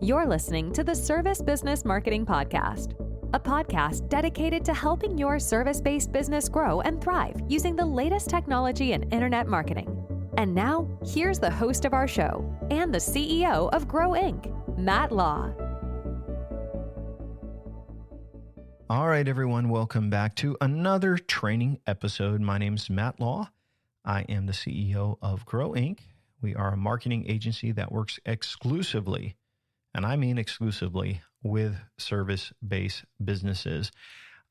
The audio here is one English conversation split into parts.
You're listening to the Service Business Marketing Podcast, a podcast dedicated to helping your service-based business grow and thrive using the latest technology in internet marketing. And now, here's the host of our show and the CEO of Grow Inc., Matt Law. All right, everyone, welcome back to another training episode. My name is Matt Law. I am the CEO of Grow Inc. We are a marketing agency that works exclusively, and I mean exclusively, with service-based businesses.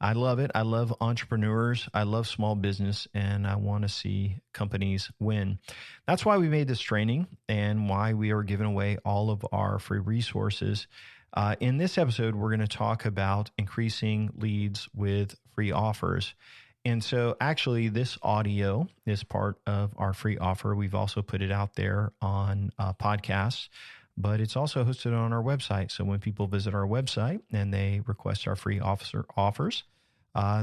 I love it. I love entrepreneurs. I love small business, and I want to see companies win. That's why we made this training and why we are giving away all of our free resources. In this episode, we're going to talk about increasing leads with free offers. And so actually, this audio is part of our free offer. We've also put it out there on podcasts, but it's also hosted on our website. So when people visit our website and they request our free offers,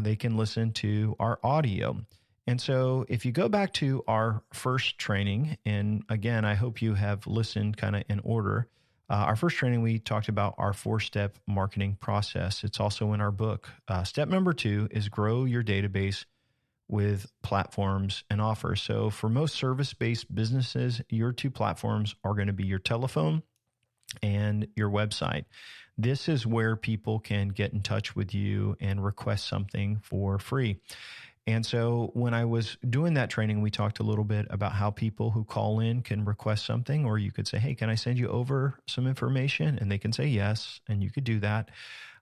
they can listen to our audio. And so if you go back to our first training, and again, I hope you have listened kind of in order. Our first training, we talked about our 4-step marketing process. It's also in our book. Step number 2 is grow your database with platforms and offers. So for most service-based businesses, your 2 platforms are going to be your telephone and your website. This is where people can get in touch with you and request something for free. And so when I was doing that training, we talked a little bit about how people who call in can request something, or you could say, hey, can I send you over some information? And they can say yes, and you could do that.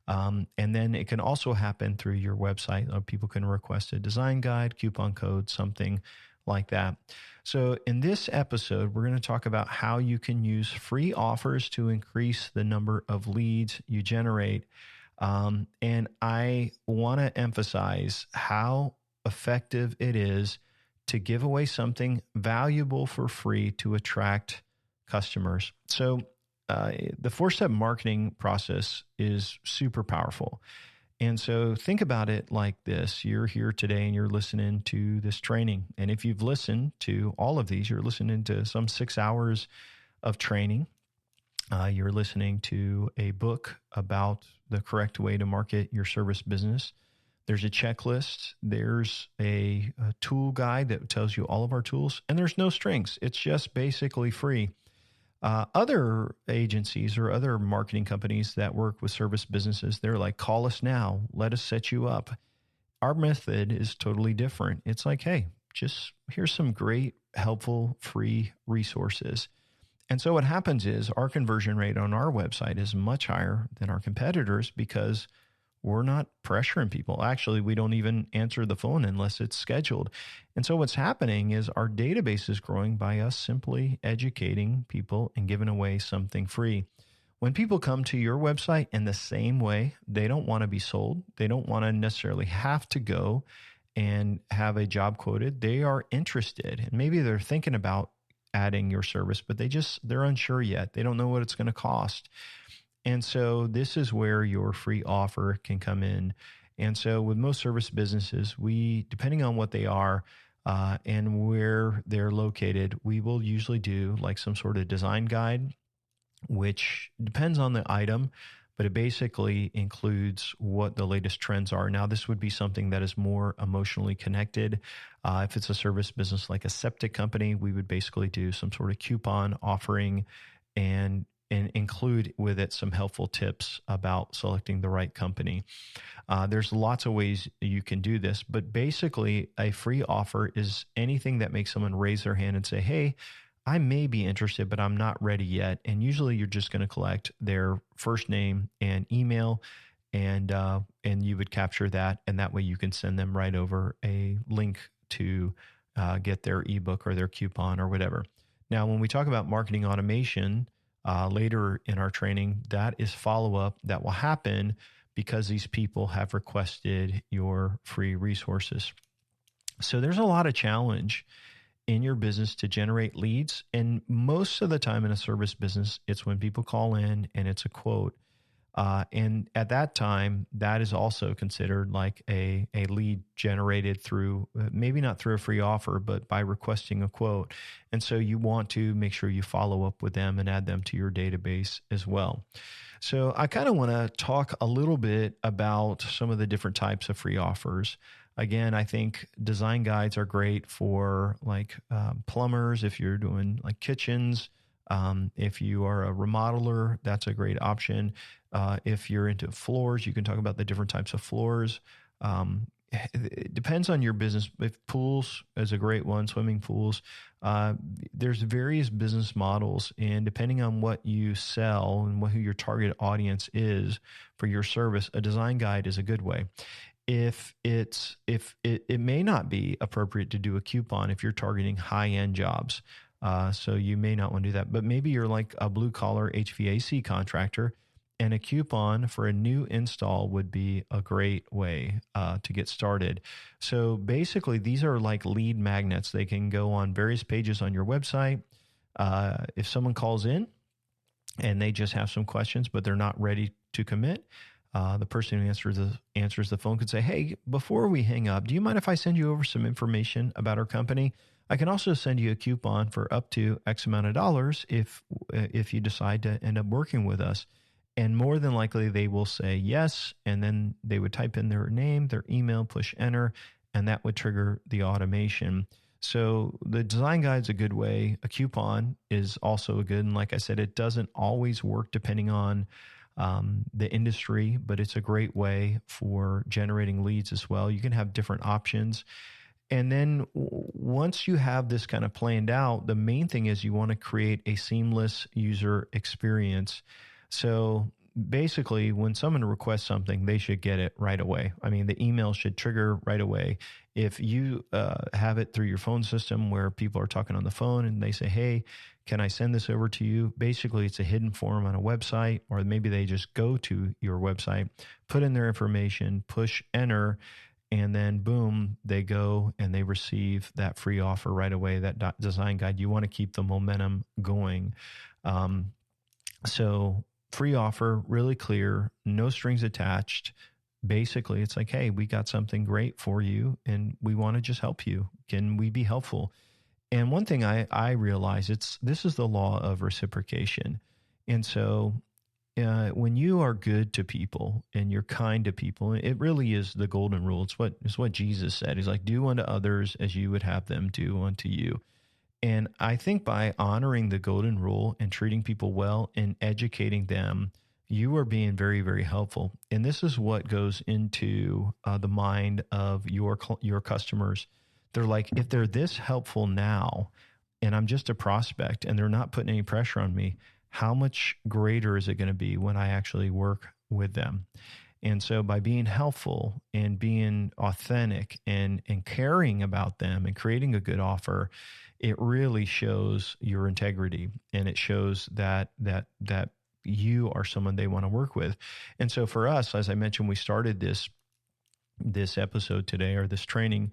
And then it can also happen through your website. People can request a design guide, coupon code, something like that. So in this episode, we're going to talk about how you can use free offers to increase the number of leads you generate. And I want to emphasize how effective it is to give away something valuable for free to attract customers. So the 4-step marketing process is super powerful. And so think about it like this. You're here today and you're listening to this training. And if you've listened to all of these, you're listening to some 6 hours of training. You're listening to a book about the correct way to market your service business. There's a checklist. There's a tool guide that tells you all of our tools. And there's no strings. It's just basically free. Other agencies or other marketing companies that work with service businesses, they're like, call us now. Let us set you up. Our method is totally different. It's like, hey, just here's some great, helpful, free resources. And so what happens is our conversion rate on our website is much higher than our competitors because we're not pressuring people. Actually, we don't even answer the phone unless it's scheduled. And so what's happening is our database is growing by us simply educating people and giving away something free. When people come to your website in the same way, they don't want to be sold. They don't want to necessarily have to go and have a job quoted. They are interested, and maybe they're thinking about adding your service, but they're unsure yet. They don't know what it's going to cost. And so this is where your free offer can come in. And so with most service businesses, depending on what they are and where they're located, we will usually do like some sort of design guide, which depends on the item, but it basically includes what the latest trends are. Now, this would be something that is more emotionally connected. If it's a service business like a septic company, we would basically do some sort of coupon offering and include with it some helpful tips about selecting the right company. There's lots of ways you can do this, but basically a free offer is anything that makes someone raise their hand and say, hey, I may be interested, but I'm not ready yet. And usually you're just going to collect their first name and email, and you would capture that. And that way you can send them right over a link to get their ebook or their coupon or whatever. Now, when we talk about marketing automation, later in our training, that is follow-up that will happen because these people have requested your free resources. So there's a lot of challenge in your business to generate leads. And most of the time in a service business, it's when people call in and it's a quote. And at that time, that is also considered like a lead generated through, maybe not through a free offer, but by requesting a quote. And so you want to make sure you follow up with them and add them to your database as well. So I kind of want to talk a little bit about some of the different types of free offers. Again, I think design guides are great for like plumbers, if you're doing like kitchens. If you are a remodeler, that's a great option. If you're into floors, you can talk about the different types of floors. It depends on your business. If pools is a great one, swimming pools, there's various business models, and depending on what you sell and who your target audience is for your service, a design guide is a good way. If it may not be appropriate to do a coupon if you're targeting high-end jobs. So you may not want to do that, but maybe you're like a blue collar HVAC contractor, and a coupon for a new install would be a great way to get started. So basically, these are like lead magnets. They can go on various pages on your website. If someone calls in and they just have some questions, but they're not ready to commit, the person who answers the phone could say, "Hey, before we hang up, do you mind if I send you over some information about our company? I can also send you a coupon for up to X amount of dollars if you decide to end up working with us." And more than likely, they will say yes, and then they would type in their name, their email, push enter, and that would trigger the automation. So the design guide's a good way. A coupon is also a good, and like I said, it doesn't always work depending on the industry, but it's a great way for generating leads as well. You can have different options. And then once you have this kind of planned out, the main thing is you want to create a seamless user experience. So basically, when someone requests something, they should get it right away. I mean, the email should trigger right away. If you have it through your phone system where people are talking on the phone and they say, "Hey, can I send this over to you?" Basically, it's a hidden form on a website, or maybe they just go to your website, put in their information, push enter, and then boom, they go and they receive that free offer right away, that design guide. You want to keep the momentum going. So free offer, really clear, no strings attached. Basically, it's like, "Hey, we got something great for you and we want to just help you. Can we be helpful?" And one thing I realize, this is the law of reciprocation. And so when you are good to people and you're kind to people, it really is the golden rule. It's what Jesus said. He's like, "Do unto others as you would have them do unto you." And I think by honoring the golden rule and treating people well and educating them, you are being very, very helpful. And this is what goes into the mind of your customers. They're like, if they're this helpful now, and I'm just a prospect and they're not putting any pressure on me, how much greater is it going to be when I actually work with them? And so by being helpful and being authentic and caring about them and creating a good offer, it really shows your integrity, and it shows that you are someone they want to work with. And so for us, as I mentioned, we started this episode today, or this training.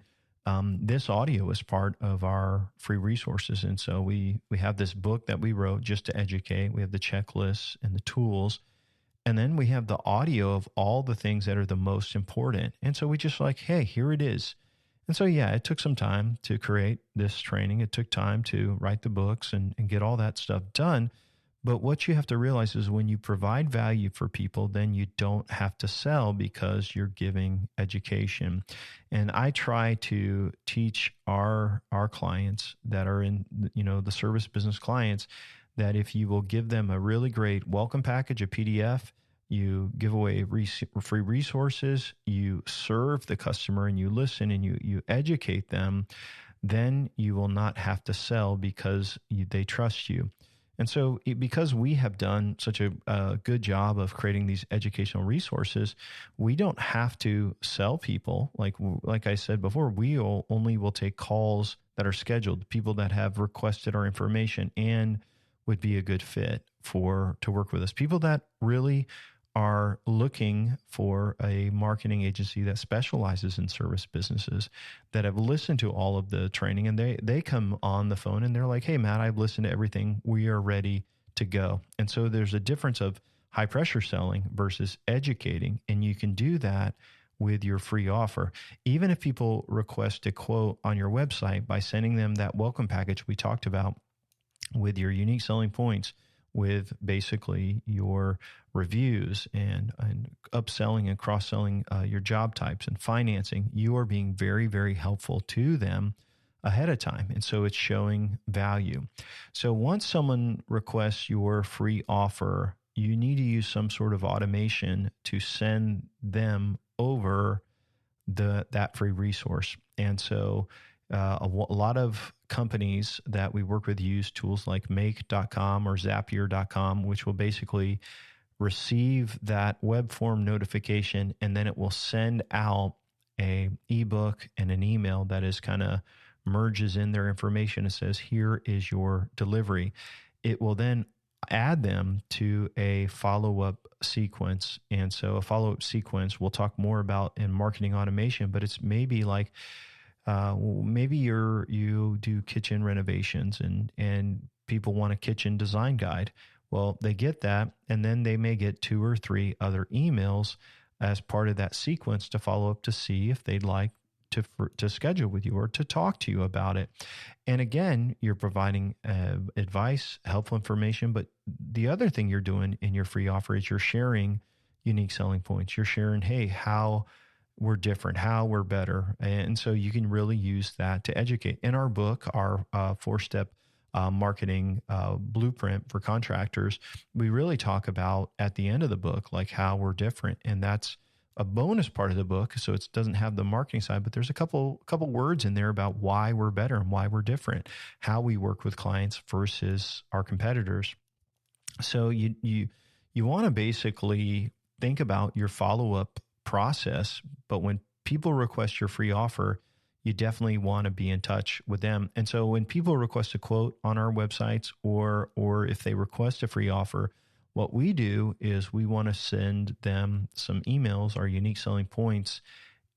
This audio is part of our free resources. And so we have this book that we wrote just to educate. We have the checklists and the tools. And then we have the audio of all the things that are the most important. And so we just like, hey, here it is. And so, yeah, it took some time to create this training. It took time to write the books and get all that stuff done. But what you have to realize is when you provide value for people, then you don't have to sell because you're giving education. And I try to teach our clients that are in, the service business clients, that if you will give them a really great welcome package, a PDF, you give away free resources, you serve the customer and you listen and you educate them, then you will not have to sell because they trust you. And so because we have done such a good job of creating these educational resources, we don't have to sell people. Like I said before, we only will take calls that are scheduled, people that have requested our information and would be a good fit to work with us. People that really are looking for a marketing agency that specializes in service businesses, that have listened to all of the training, and they come on the phone and they're like, "Hey, Matt, I've listened to everything. We are ready to go." And so there's a difference of high pressure selling versus educating. And you can do that with your free offer. Even if people request a quote on your website, by sending them that welcome package we talked about with your unique selling points, with basically your reviews and upselling and cross-selling your job types and financing, you are being very, very helpful to them ahead of time. And so it's showing value. So once someone requests your free offer, you need to use some sort of automation to send them over that free resource. And so a lot of companies that we work with use tools like Make.com or Zapier.com, which will basically receive that web form notification, and then it will send out a ebook and an email that is kind of merges in their information. It says, here is your delivery. It will then add them to a follow-up sequence. And so a follow-up sequence we'll talk more about in marketing automation, but it's maybe like, maybe you do kitchen renovations and people want a kitchen design guide. Well, they get that, and then they may get 2 or 3 other emails as part of that sequence to follow up to see if they'd like to schedule with you or to talk to you about it. And again, you're providing advice, helpful information. But the other thing you're doing in your free offer is you're sharing unique selling points. You're sharing, hey, how we're different, how we're better. And so you can really use that to educate. In our book, our 4-step marketing blueprint for contractors, we really talk about at the end of the book, like how we're different. And that's a bonus part of the book. So it doesn't have the marketing side, but there's a couple words in there about why we're better and why we're different, how we work with clients versus our competitors. So you want to basically think about your follow-up process, but when people request your free offer, you definitely want to be in touch with them. And so when people request a quote on our websites, or if they request a free offer, what we do is we want to send them some emails, our unique selling points,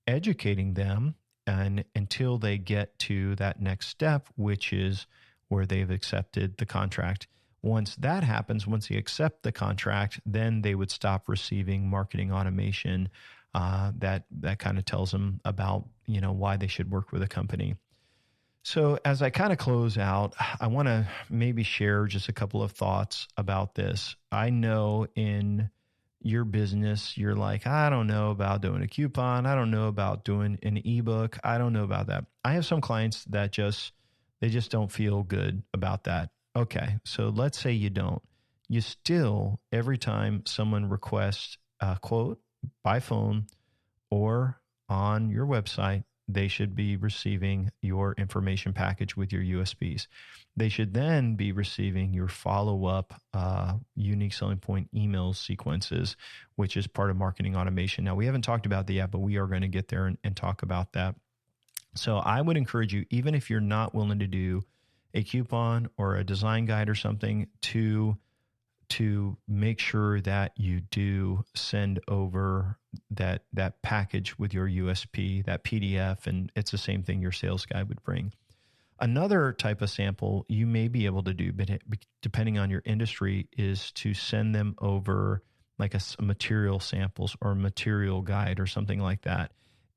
educating them and until they get to that next step, which is where they've accepted the contract. Once that happens, once they accept the contract, then they would stop receiving marketing automation that kind of tells them about, why they should work with a company. So as I kind of close out, I want to maybe share just a couple of thoughts about this. I know in your business, you're like, I don't know about doing a coupon. I don't know about doing an ebook. I don't know about that. I have some clients that they just don't feel good about that. Okay, so let's say you don't. You still, every time someone requests a quote by phone or on your website, they should be receiving your information package with your USPs. They should then be receiving your follow-up unique selling point email sequences, which is part of marketing automation. Now, we haven't talked about that yet, but we are going to get there and talk about that. So I would encourage you, even if you're not willing to do a coupon or a design guide or something, to make sure that you do send over that package with your USP, that PDF, and it's the same thing your sales guy would bring. Another type of sample you may be able to do, but depending on your industry, is to send them over like a material samples or a material guide or something like that.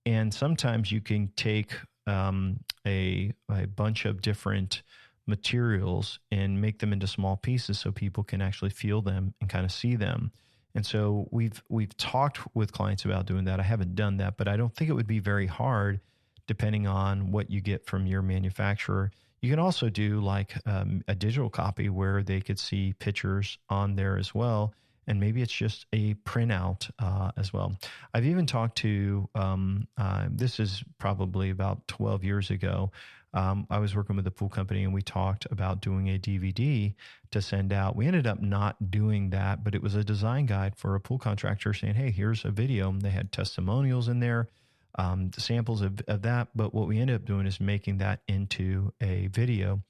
And sometimes you can take a bunch of different materials and make them into small pieces so people can actually feel them and kind of see them. And so we've talked with clients about doing that. I haven't done that, but I don't think it would be very hard depending on what you get from your manufacturer. You can also do like a digital copy where they could see pictures on there as well. And maybe it's just a printout as well. I've even talked to, this is probably about 12 years ago. I was working with a pool company and we talked about doing a DVD to send out. We ended up not doing that, but it was a design guide for a pool contractor saying, hey, here's a video. They had testimonials in there, the samples of that. But what we ended up doing is making that into a video.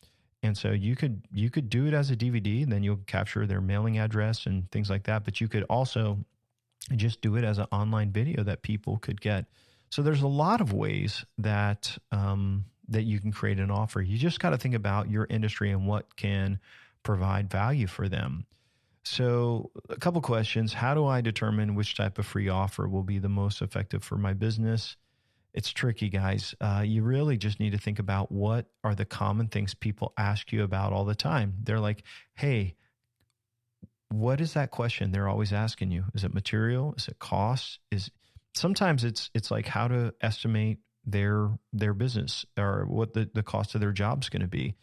And so you could do it as a DVD, and then you'll capture their mailing address and things like that. But you could also just do it as an online video that people could get. So there's a lot of ways that that you can create an offer. You just got to think about your industry and what can provide value for them. So a couple questions. How do I determine which type of free offer will be the most effective for my business? It's tricky, guys. You really just need to think about what are the common things people ask you about all the time. They're like, hey, what is that question they're always asking you? Is it material? Is it cost? Sometimes it's like how to estimate their business or what the cost of their job is going to be.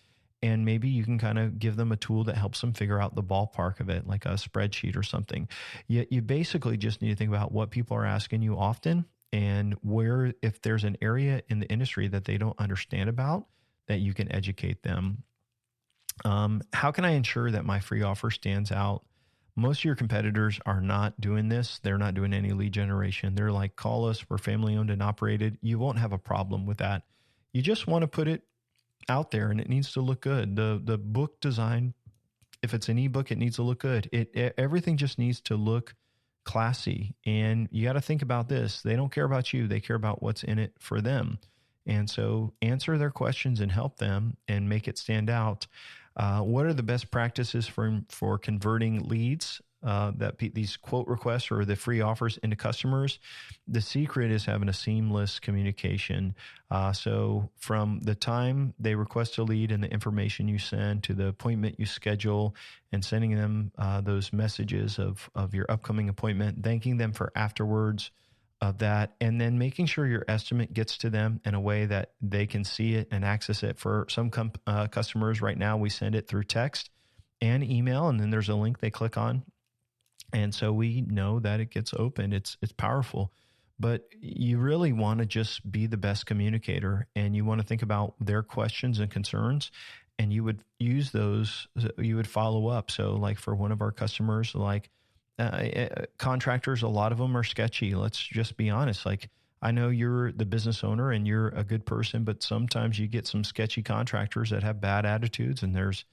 And maybe you can kind of give them a tool that helps them figure out the ballpark of it, like a spreadsheet or something. You basically just need to think about what people are asking you often and where, if there's an area in the industry that they don't understand about, that you can educate them. How can I ensure that my free offer stands out? Most of your competitors are not doing this. They're not doing any lead generation. They're like, call us, we're family owned and operated. You won't have a problem with that. You just want to put it out there and it needs to look good. The book design, if it's an ebook, it needs to look good. Everything just needs to look classy. And you got to think about this. They don't care about you. They care about what's in it for them. And so answer their questions and help them and make it stand out. What are the best practices for converting leads, these quote requests or the free offers into customers? The secret is having a seamless communication. So from the time they request a lead and the information you send to the appointment you schedule and sending them those messages of your upcoming appointment, thanking them for afterwards of that, and then making sure your estimate gets to them in a way that they can see it and access it. For some customers right now, we send it through text and email, and then there's a link they click on. And so we know that it gets opened. It's powerful, but you really want to just be the best communicator, and you want to think about their questions and concerns, and you would use those, you would follow up. So like for one of our customers, like, contractors, a lot of them are sketchy. Let's just be honest. Like, I know you're the business owner and you're a good person, but sometimes you get some sketchy contractors that have bad attitudes, and there's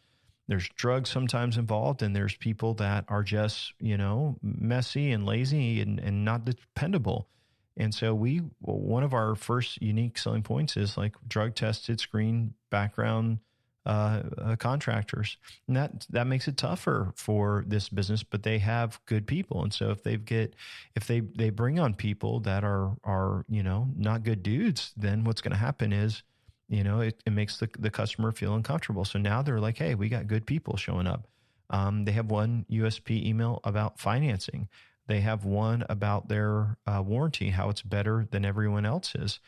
drugs sometimes involved, and there's people that are just, messy and lazy and not dependable. And so one of our first unique selling points is like drug tested, screen background contractors, and that makes it tougher for this business, but they have good people. And so if they bring on people that are not good dudes, then what's going to happen is, it makes the customer feel uncomfortable. So now they're like, hey, we got good people showing up. They have one USP email about financing. They have one about their warranty, how it's better than everyone else's.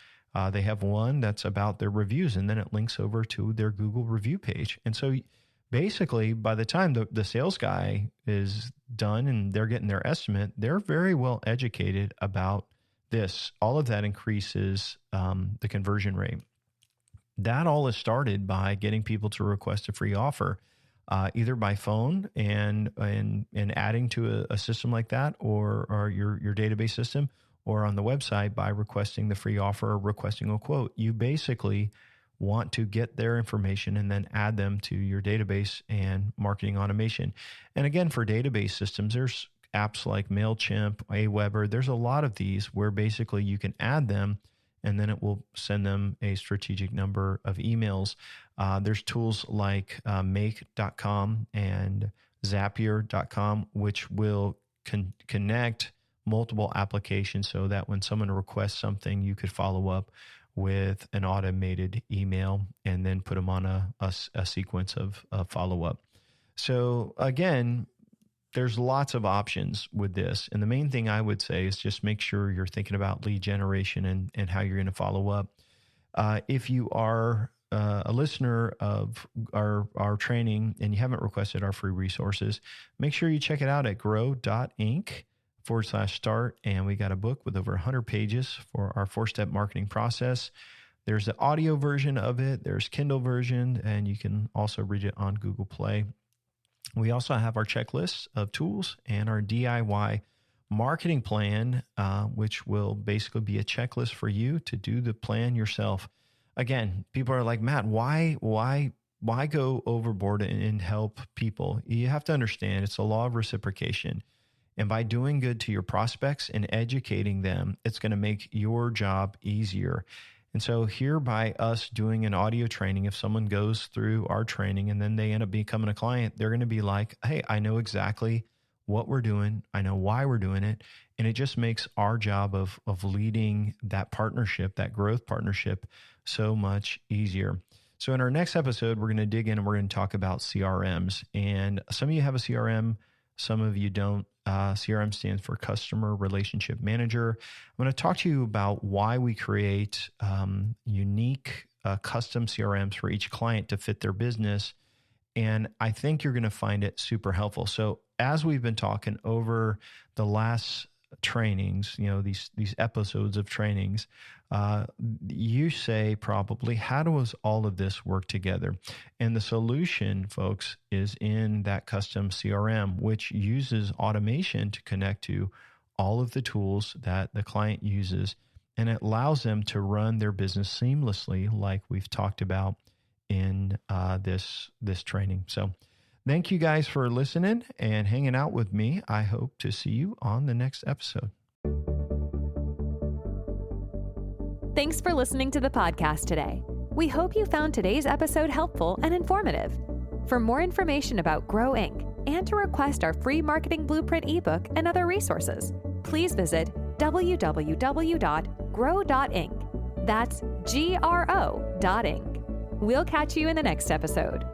They have one that's about their reviews, and then it links over to their Google review page. And so basically, by the time the sales guy is done and they're getting their estimate, they're very well educated about this. All of that increases the conversion rate. That all is started by getting people to request a free offer, either by phone and adding to a system like that, or your database system, or on the website by requesting the free offer or requesting a quote. You basically want to get their information and then add them to your database and marketing automation. And again, for database systems, there's apps like MailChimp, Aweber. There's a lot of these where basically you can add them and then it will send them a strategic number of emails. There's tools like Make.com and Zapier.com, which will connect multiple applications so that when someone requests something, you could follow up with an automated email and then put them on a sequence of follow-up. So again, there's lots of options with this. And the main thing I would say is just make sure you're thinking about lead generation and how you're going to follow up. If you are a listener of our training and you haven't requested our free resources, make sure you check it out at grow.inc/start. And we got a book with over 100 pages for our 4-step marketing process. There's the audio version of it. There's Kindle version, and you can also read it on Google Play. We also have our checklist of tools and our DIY marketing plan, which will basically be a checklist for you to do the plan yourself. Again, people are like, Matt, why go overboard and help people? You have to understand it's a law of reciprocation. And by doing good to your prospects and educating them, it's going to make your job easier. And so here by us doing an audio training, if someone goes through our training and then they end up becoming a client, they're going to be like, hey, I know exactly what we're doing. I know why we're doing it. And it just makes our job of leading that partnership, that growth partnership, so much easier. So in our next episode, we're going to dig in and we're going to talk about CRMs. And some of you have a CRM, some of you don't. CRM stands for Customer Relationship Manager. I'm going to talk to you about why we create unique custom CRMs for each client to fit their business. And I think you're going to find it super helpful. So as we've been talking over the last trainings, these episodes of trainings, you say probably, how does all of this work together? And the solution, folks, is in that custom CRM, which uses automation to connect to all of the tools that the client uses. And it allows them to run their business seamlessly, like we've talked about in this training. So thank you guys for listening and hanging out with me. I hope to see you on the next episode. Thanks for listening to the podcast today. We hope you found today's episode helpful and informative. For more information about Grow Inc. and to request our free marketing blueprint ebook and other resources, please visit www.grow.inc. That's GRO.inc. We'll catch you in the next episode.